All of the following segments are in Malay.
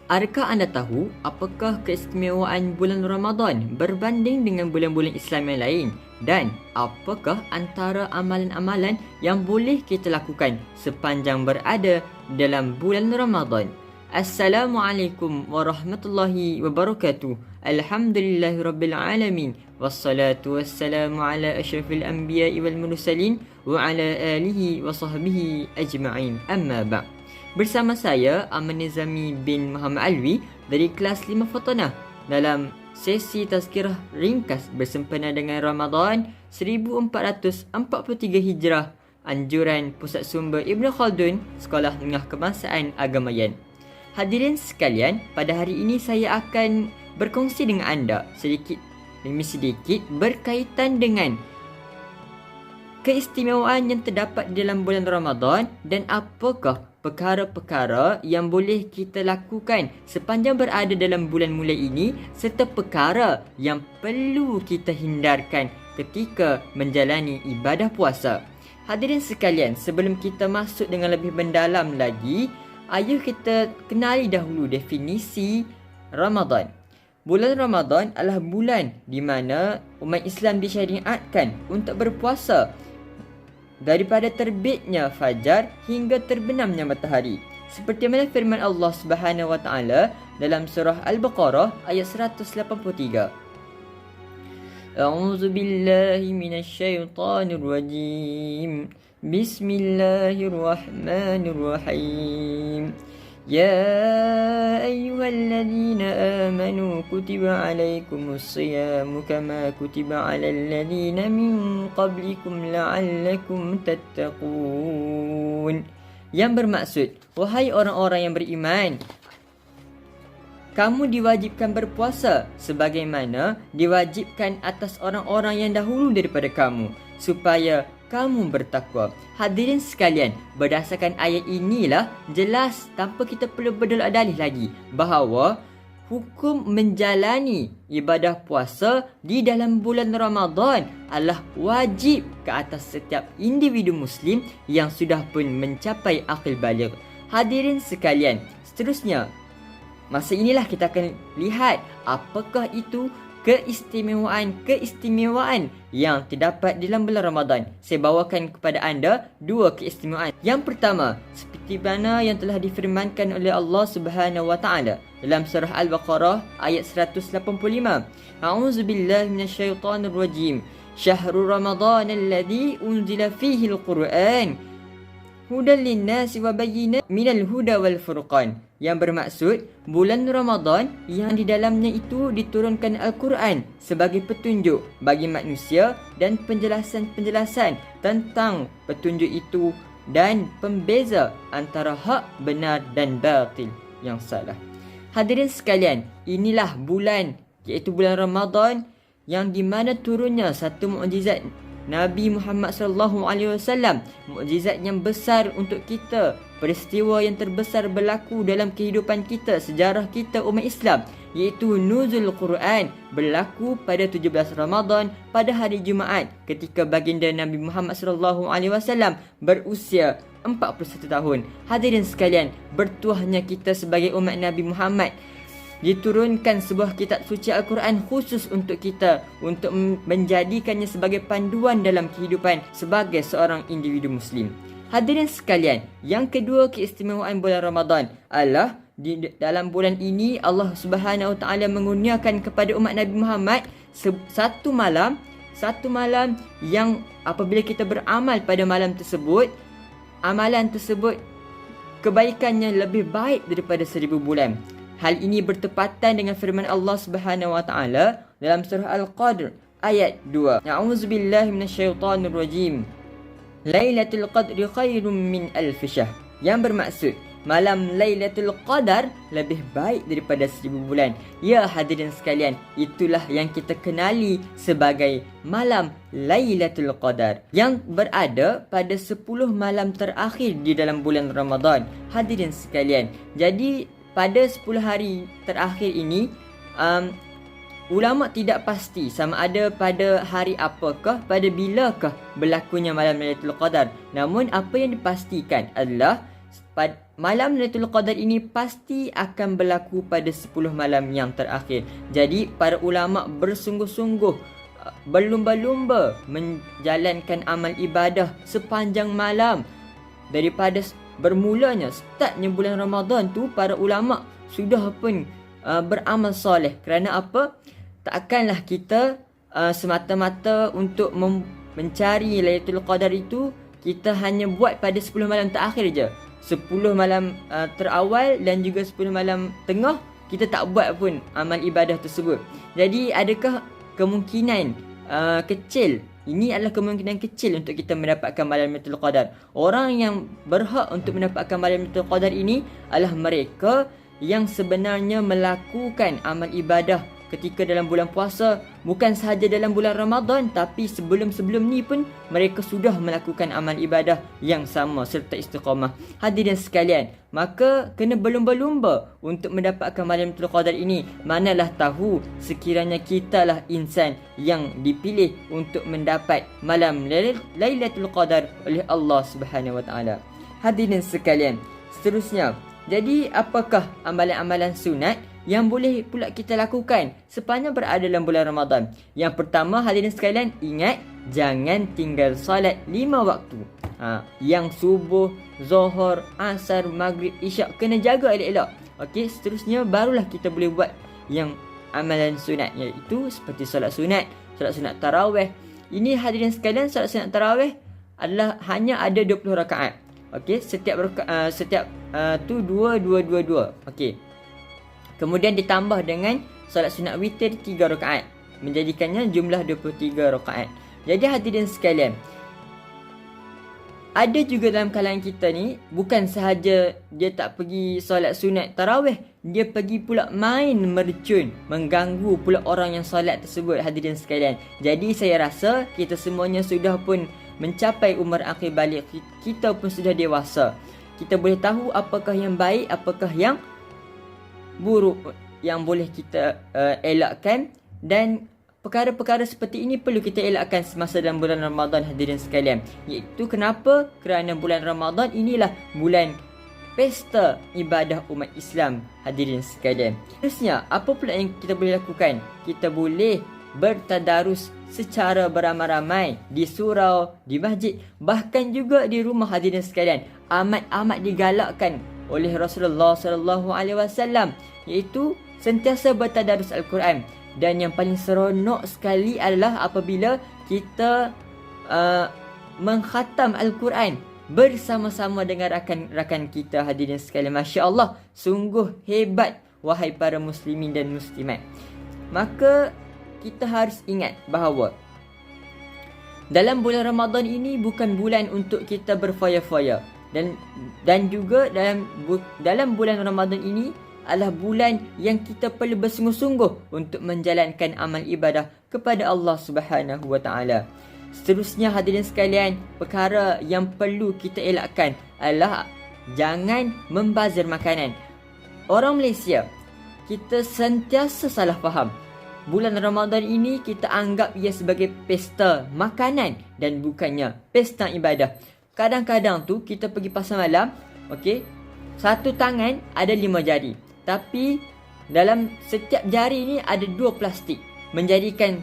Adakah anda tahu apakah keistimewaan bulan Ramadan berbanding dengan bulan-bulan Islam yang lain? Dan apakah antara amalan-amalan yang boleh kita lakukan sepanjang berada dalam bulan Ramadan? Assalamualaikum warahmatullahi wabarakatuh. Alhamdulillahirrabbilalamin. Wassalatu wassalamu ala ashrafil anbiya'i wal mursalin wa ala alihi wa sahbihi ajma'in. Amma ba'. Bersama saya Aman Nizami bin Muhammad Alwi dari kelas 5 Fatanah dalam sesi tazkirah ringkas bersempena dengan Ramadan 1443 Hijrah, anjuran Pusat Sumber Ibn Khaldun, Sekolah Menengah Kebangsaan Agamayan. Hadirin sekalian, pada hari ini saya akan berkongsi dengan anda sedikit demi sedikit berkaitan dengan keistimewaan yang terdapat di dalam bulan Ramadan dan apakah perkara-perkara yang boleh kita lakukan sepanjang berada dalam bulan mulai ini serta perkara yang perlu kita hindarkan ketika menjalani ibadah puasa. Hadirin sekalian, sebelum kita masuk dengan lebih mendalam lagi, ayuh kita kenali dahulu definisi Ramadan. Bulan Ramadan adalah bulan di mana umat Islam disyariatkan untuk berpuasa daripada terbitnya fajar hingga terbenamnya matahari. Seperti mana firman Allah Subhanahu wa taala dalam surah Al-Baqarah ayat 183. A'udzu billahi minasy syaithanir rajim. Bismillahirrahmanirrahim. يا أيها الذين آمنوا كتب عليكم الصيام كما كتب على الذين من قبلكم لعلكم تتقون. Yang bermaksud, wahai orang-orang yang beriman, kamu diwajibkan berpuasa sebagaimana diwajibkan atas orang-orang yang dahulu daripada kamu, supaya kamu bertakwa. Hadirin sekalian, berdasarkan ayat inilah jelas tanpa kita perlu berdalih lagi bahawa hukum menjalani ibadah puasa di dalam bulan Ramadan adalah wajib ke atas setiap individu Muslim yang sudah pun mencapai akil baligh. Hadirin sekalian, seterusnya, masa inilah kita akan lihat apakah itu keistimewaan yang terdapat dalam bulan Ramadan. Saya bawakan kepada anda dua keistimewaan. Yang pertama, seperti mana yang telah difirmankan oleh Allah Subhanahu wa taala dalam surah Al-Baqarah ayat 185. A'udzu billahi minasyaitonir rajim. Syahrul Ramadan alladzi unzila fihi al-Qur'an hudan lin-nasi wa bayyinat minal huda wal furqan. Yang bermaksud bulan Ramadan yang di dalamnya itu diturunkan Al-Quran sebagai petunjuk bagi manusia dan penjelasan-penjelasan tentang petunjuk itu dan pembeza antara hak benar dan batil yang salah. Hadirin sekalian, inilah bulan, iaitu bulan Ramadan yang di mana turunnya satu mukjizat Nabi Muhammad sallallahu alaihi wasallam, mukjizat yang besar untuk kita, peristiwa yang terbesar berlaku dalam kehidupan kita, sejarah kita umat Islam, iaitu nuzul Quran, berlaku pada 17 Ramadan pada hari Jumaat ketika baginda Nabi Muhammad sallallahu alaihi wasallam berusia 41 tahun. Hadirin sekalian, bertuahnya kita sebagai umat Nabi Muhammad, diturunkan sebuah kitab suci Al-Quran khusus untuk kita, untuk menjadikannya sebagai panduan dalam kehidupan sebagai seorang individu Muslim. Hadirin sekalian, yang kedua keistimewaan bulan Ramadan adalah di dalam bulan ini Allah Subhanahu wa taala mengurniakan kepada umat Nabi Muhammad satu malam yang apabila kita beramal pada malam tersebut, amalan tersebut kebaikannya lebih baik daripada 1000 bulan. Hal ini bertepatan dengan firman Allah Subhanahu wa taala dalam surah Al-Qadr ayat 2. A'udzubillahi minasyaitonir rajim. Lailatul Qadri khairum min alf syahr. Yang bermaksud malam Lailatul Qadar lebih baik daripada 1000 bulan. Ya hadirin sekalian, itulah yang kita kenali sebagai malam Lailatul Qadar yang berada pada 10 malam terakhir di dalam bulan Ramadan. Hadirin sekalian, jadi pada 10 hari terakhir ini, ulama tidak pasti sama ada pada hari apakah, pada bilakah berlakunya malam Lailatul Qadar. Namun apa yang dipastikan adalah Malam Lailatul Qadar ini pasti akan berlaku pada 10 malam yang terakhir. Jadi para ulama bersungguh-sungguh berlumba-lumba menjalankan amal ibadah sepanjang malam. Daripada bermulanya startnya bulan Ramadan tu, para ulama sudah pun beramal soleh. Kerana apa? Takkanlah kita semata-mata untuk mencari Lailatul Qadar itu kita hanya buat pada 10 malam terakhir je. 10 malam terawal dan juga 10 malam tengah kita tak buat pun amal ibadah tersebut. Jadi adakah kemungkinan kecil, ini adalah kemungkinan kecil untuk kita mendapatkan malam Lailatul Qadar. Orang yang berhak untuk mendapatkan malam Lailatul Qadar ini adalah mereka yang sebenarnya melakukan amal ibadah ketika dalam bulan puasa, bukan sahaja dalam bulan Ramadan, tapi sebelum-sebelum ni pun mereka sudah melakukan amal ibadah yang sama serta istiqamah. Hadirin sekalian, maka kena berlumba-lumba untuk mendapatkan malam Lailatul Qadar ini. Manalah tahu sekiranya kita lah insan yang dipilih untuk mendapat malam Lailatul Qadar oleh Allah Subhanahu Wa Taala. Hadirin sekalian, seterusnya, jadi apakah amalan-amalan sunat yang boleh pula kita lakukan sepanjang berada dalam bulan Ramadan? Yang pertama, hadirin sekalian, ingat jangan tinggal solat 5 waktu. Yang subuh, zuhur, asar, maghrib, isyak kena jaga elok-elok. Okey, seterusnya barulah kita boleh buat yang amalan sunat, iaitu seperti solat sunat tarawih. Ini hadirin sekalian, solat sunat tarawih adalah hanya ada 20 rakaat. Okey, setiap tu 2 2 2 2. Okey. Kemudian ditambah dengan solat sunat witir 3 rakaat, menjadikannya jumlah 23 rakaat. Jadi hadirin sekalian, ada juga dalam kalangan kita ni, bukan sahaja dia tak pergi solat sunat tarawih, dia pergi pula main mercun, mengganggu pula orang yang solat tersebut, hadirin sekalian. Jadi saya rasa kita semuanya sudah pun mencapai umur akhir balik, kita pun sudah dewasa. Kita boleh tahu apakah yang baik, apakah yang buruk yang boleh kita elakkan, dan perkara-perkara seperti ini perlu kita elakkan semasa dalam bulan Ramadan, hadirin sekalian. Iaitu kenapa? Kerana bulan Ramadan inilah bulan pesta ibadah umat Islam, hadirin sekalian. Terusnya, apa pula yang kita boleh lakukan? Kita boleh bertadarus secara beramai-ramai di surau, di masjid, bahkan juga di rumah, hadirin sekalian. Amat digalakkan oleh Rasulullah sallallahu alaihi wasallam, iaitu sentiasa bertadarus Al-Quran. Dan yang paling seronok sekali adalah apabila kita mengkhatam Al-Quran bersama-sama dengan rakan-rakan kita, hadirin sekalian. Masya-Allah, sungguh hebat wahai para muslimin dan muslimat. Maka kita harus ingat bahawa dalam bulan Ramadan ini bukan bulan untuk kita berfoya-foya, dan juga dalam bulan Ramadan ini adalah bulan yang kita perlu bersungguh-sungguh untuk menjalankan amal ibadah kepada Allah Subhanahu Wa Taala. Seterusnya hadirin sekalian, perkara yang perlu kita elakkan adalah jangan membazir makanan. Orang Malaysia, kita sentiasa salah faham. Bulan Ramadan ini kita anggap ia sebagai pesta makanan dan bukannya pesta ibadah. Kadang-kadang tu kita pergi pasar malam, okey, satu tangan ada 5 jari, tapi dalam setiap jari ni ada 2 plastik, menjadikan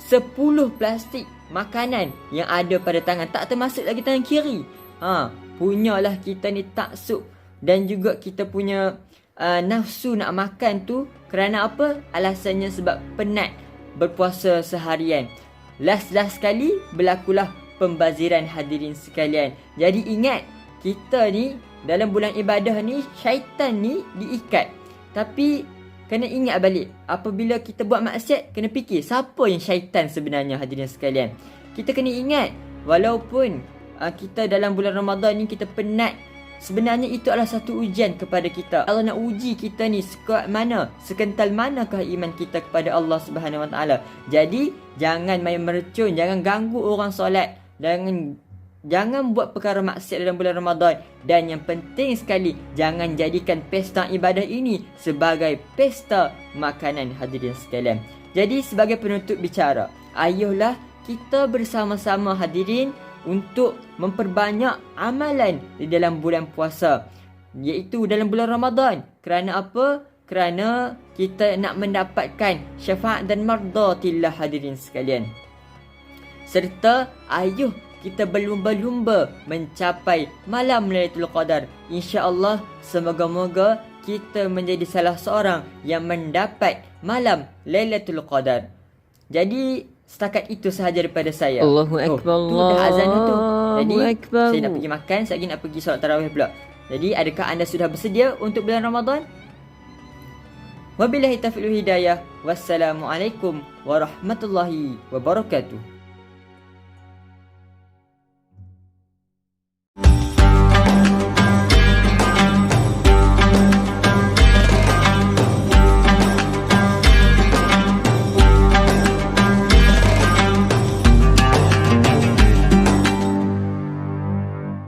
10 plastik makanan yang ada pada tangan, tak termasuk lagi tangan kiri. Punyalah kita ni taksub, dan juga kita punya nafsu nak makan tu kerana apa? Alasannya sebab penat berpuasa seharian. Last sekali berlakulah pembaziran, hadirin sekalian. Jadi ingat, kita ni dalam bulan ibadah ni, syaitan ni diikat. Tapi kena ingat balik, apabila kita buat maksiat, kena fikir siapa yang syaitan sebenarnya, hadirin sekalian. Kita kena ingat, walaupun kita dalam bulan Ramadan ni kita penat, sebenarnya itu adalah satu ujian kepada kita. Allah nak uji kita ni sekuat mana, sekental manakah iman kita kepada Allah Subhanahu Wa Taala. Jadi jangan main mercun, jangan ganggu orang solat, jangan buat perkara maksiat dalam bulan Ramadan. Dan yang penting sekali, jangan jadikan pesta ibadah ini sebagai pesta makanan, hadirin sekalian. Jadi sebagai penutup bicara, ayolah kita bersama-sama hadirin untuk memperbanyak amalan di dalam bulan puasa, iaitu dalam bulan Ramadan. Kerana apa? Kerana kita nak mendapatkan syafaat dan mardatillah, hadirin sekalian. Serta ayuh kita berlumba-lumba mencapai malam Lailatul Qadar. InsyaAllah semoga-moga kita menjadi salah seorang yang mendapat malam Lailatul Qadar. Jadi setakat itu sahaja daripada saya. Allahu Akbar. Tu dah azan dah tu. Jadi Akbar. saya nak pergi makan, saya lagi nak pergi solat tarawih pula. Jadi adakah anda sudah bersedia untuk bulan Ramadan? Wabillahi taufiq wal hidayah. Wassalamualaikum warahmatullahi wabarakatuh.